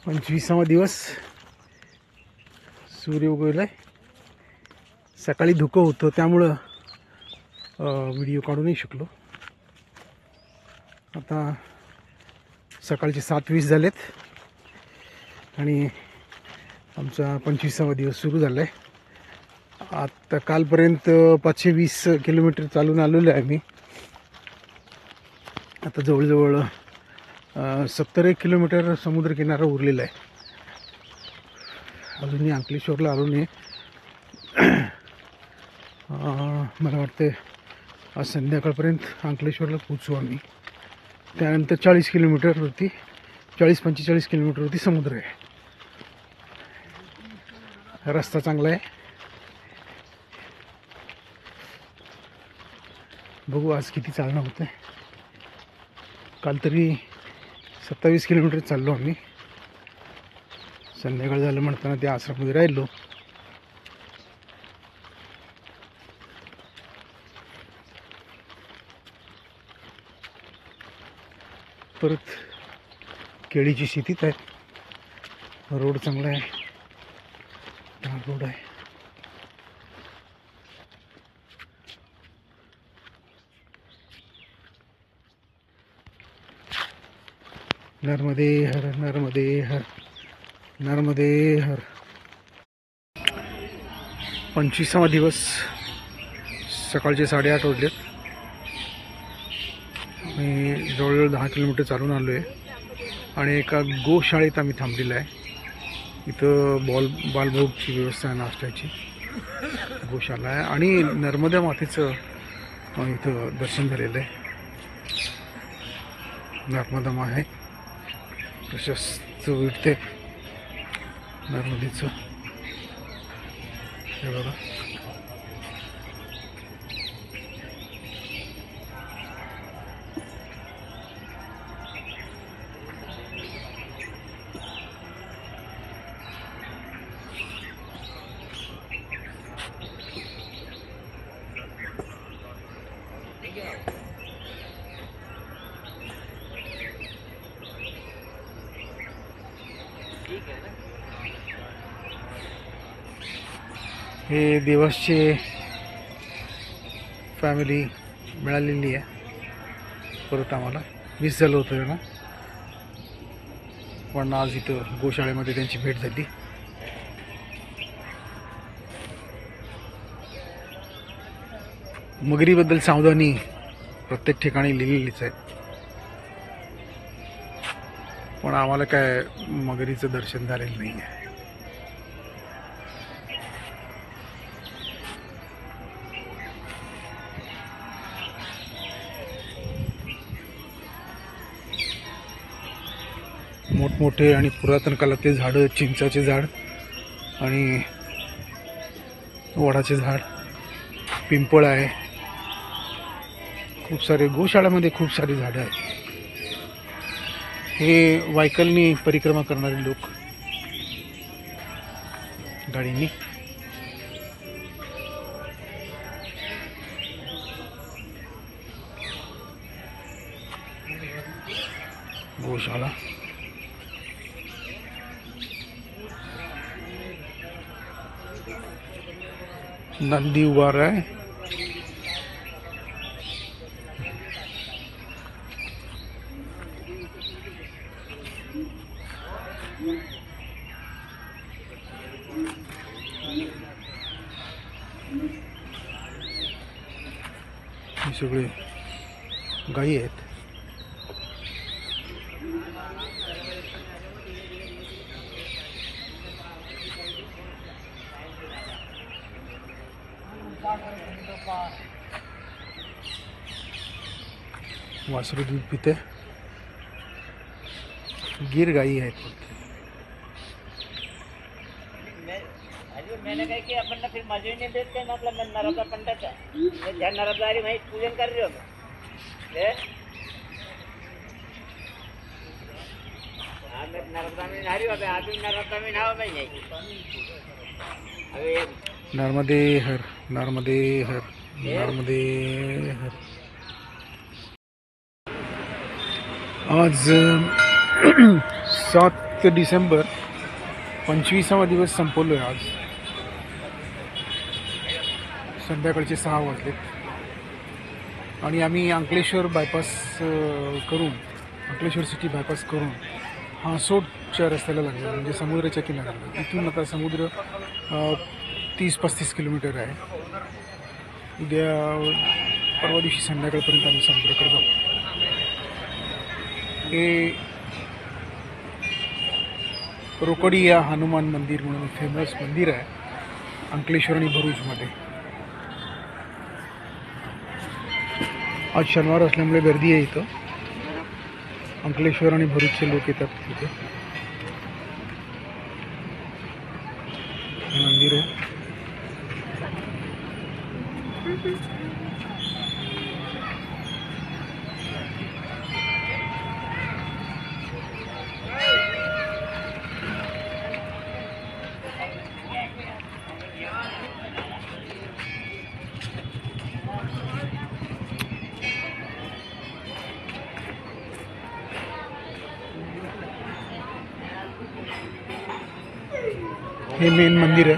25वा दिवस सूर्य उगवलाय। सकाळी धुकं होतं त्यामुळं व्हिडिओ काढू नाही शकलो। आता सकाळचे 7:20 झालेत आणि आमचा 25वा दिवस सुरू झाला आहे। आता कालपर्यंत 520 किलोमीटर चालून आलेलो आहे मी। आता जवळजवळ 70 किलोमीटर समुद्रकिनारा उरलेला आहे। अजूनही अंकलेश्वरला आलो नाही। मला वाटतं आज संध्याकाळपर्यंत अंकलेश्वरला पोहोचू आम्ही। त्यानंतर 40 किलोमीटरवरती 40-45 किलोमीटरवरती समुद्र आहे। रस्ता चांगला आहे। बघू आज किती चालणं होतं। काल तरी 27 किलोमीटर चाललो आम्ही। संध्याकाळ झालं म्हणताना त्या आश्रममध्ये राहिलो। परत केळीची शेतीत आहे। रोड चांगला आहे। हा रोड आहे। नर्मदे हर नर्मदे हर नर्मदे हर। 25वा दिवस सकाळचे 8:30 वाजलेत। मी जवळजवळ 10 किलोमीटर चालून आलो आहे आणि एका गोशाळेत आम्ही थांबलेलो आहे। इथं बालभोगची व्यवस्था आहे, नाश्त्याची गोशाळा आहे आणि नर्मदा मातेचं इथं दर्शन झालेलं आहे। नर्मदा मा आहे, प्रशस्त विटते नर्मदेचं। हे बघा हे देवासचे फॅमिली मिळालेली आहे। परत आम्हाला मिस झालं होतं ना, पण आज इथं गोशाळेमध्ये त्यांची भेट झाली। मगरीबद्दल सावधानी प्रत्येक ठिकाणी लिहिलेलीच आहे, पण आम्हाला काय मगरीचं दर्शन झालेलं नाही आहे। मोठमोठे आणि पुरातन काळातले झाडं, चिंचाचे झाड आणि वडाचे झाड, पिंपळ आहे। खूप सारे गोशाळेमध्ये खूप सारी झाडं आहेत। हे वायकलनी परिक्रमा करणारे लोक गाडीनी। गोशाळा नंदी उभा आहे। हे सगळे गायी आहेत। वासरू दूध पिते। गिर गायी आहेत। मैंने कहा कि अपन फिर मजे नहीं देते मतलब मैं नर्मदा पंडित है ध्यान नर्मदारी भाई पूजन कर रहे हो मैं नर्मदा में नहा रही हूँ। आप भी नर्मदा में नहाओ मैं यही अभी नर्मदे हर नर्मदे हर नर्मदे हर। आज 7 1 डिसेंबर 25वा दिवस संपवलो आहे आज. संध्याकाळचे 6 वाजलेत आणि आम्ही अंकलेश्वर बायपास करून अंकलेश्वर सिटी बायपास करून हासोटच्या रस्त्याला लागलो, म्हणजे समुद्राच्या किनाऱ्याला. इथून आता समुद्र 30-35 किलोमीटर आहे. उद्या परवा दिवशी संध्याकाळपर्यंत आम्ही समुद्राकडे जाऊ. हे रोकडिया हनुमान मंदिर म्हणून फेमस मंदिर आहे अंकलेश्वर आणि भरूचमध्ये. आज शनिवार असल्यामुळे गर्दी आहे इथं. अंकलेश्वर आणि भरूचचे लोक येतात तिथे. मंदिर आहे. हे मेन मंदिर आहे,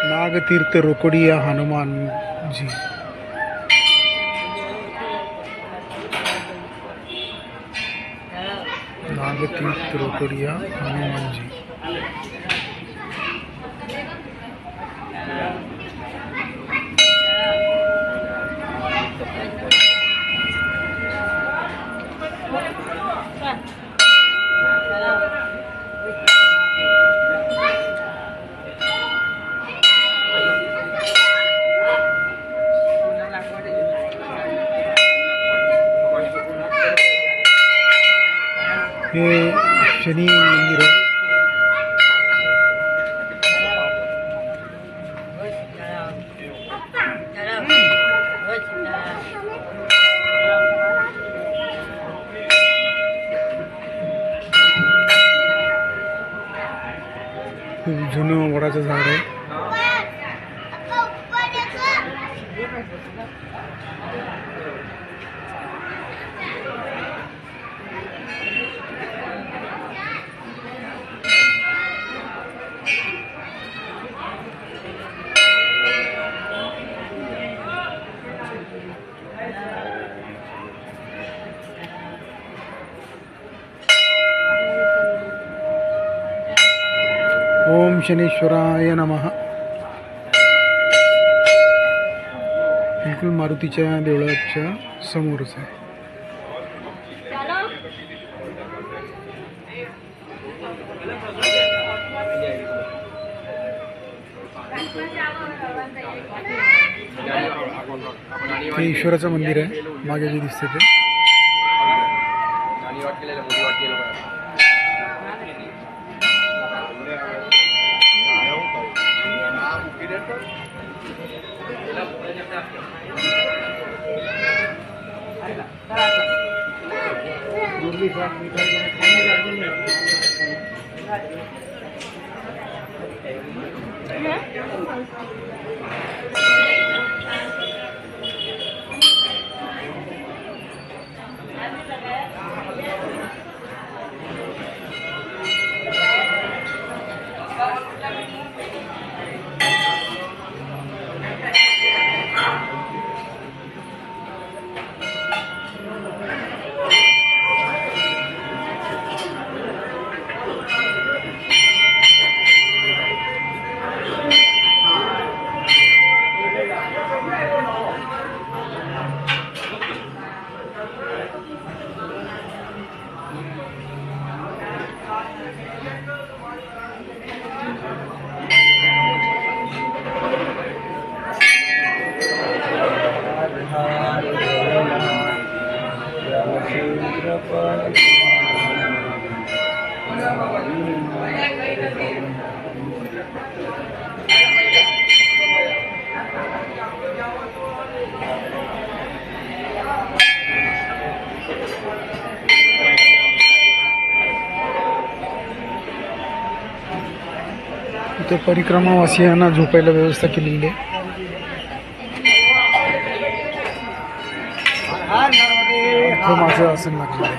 नागतीर्थ रोकडिया हनुमान जी. नागतीर्थ रोकडिया हनुमान जी. हे शनी मंदिर आहे. खूप जुनं वडाचं झाड आहे. ओम शनेश्वराय नमः. बिलकुल मारुतीच्या देवळाच्या समोरच आहे. हे ईश्वराचं मंदिर आहे. मागे जे दिसते ते इथे परिक्रमावासियांना झोपायला व्यवस्था केलेली आहे. माझं आसन लागलेलं आहे.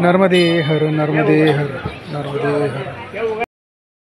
नर्मदे हर नर्मदे हर नर्मदे हर.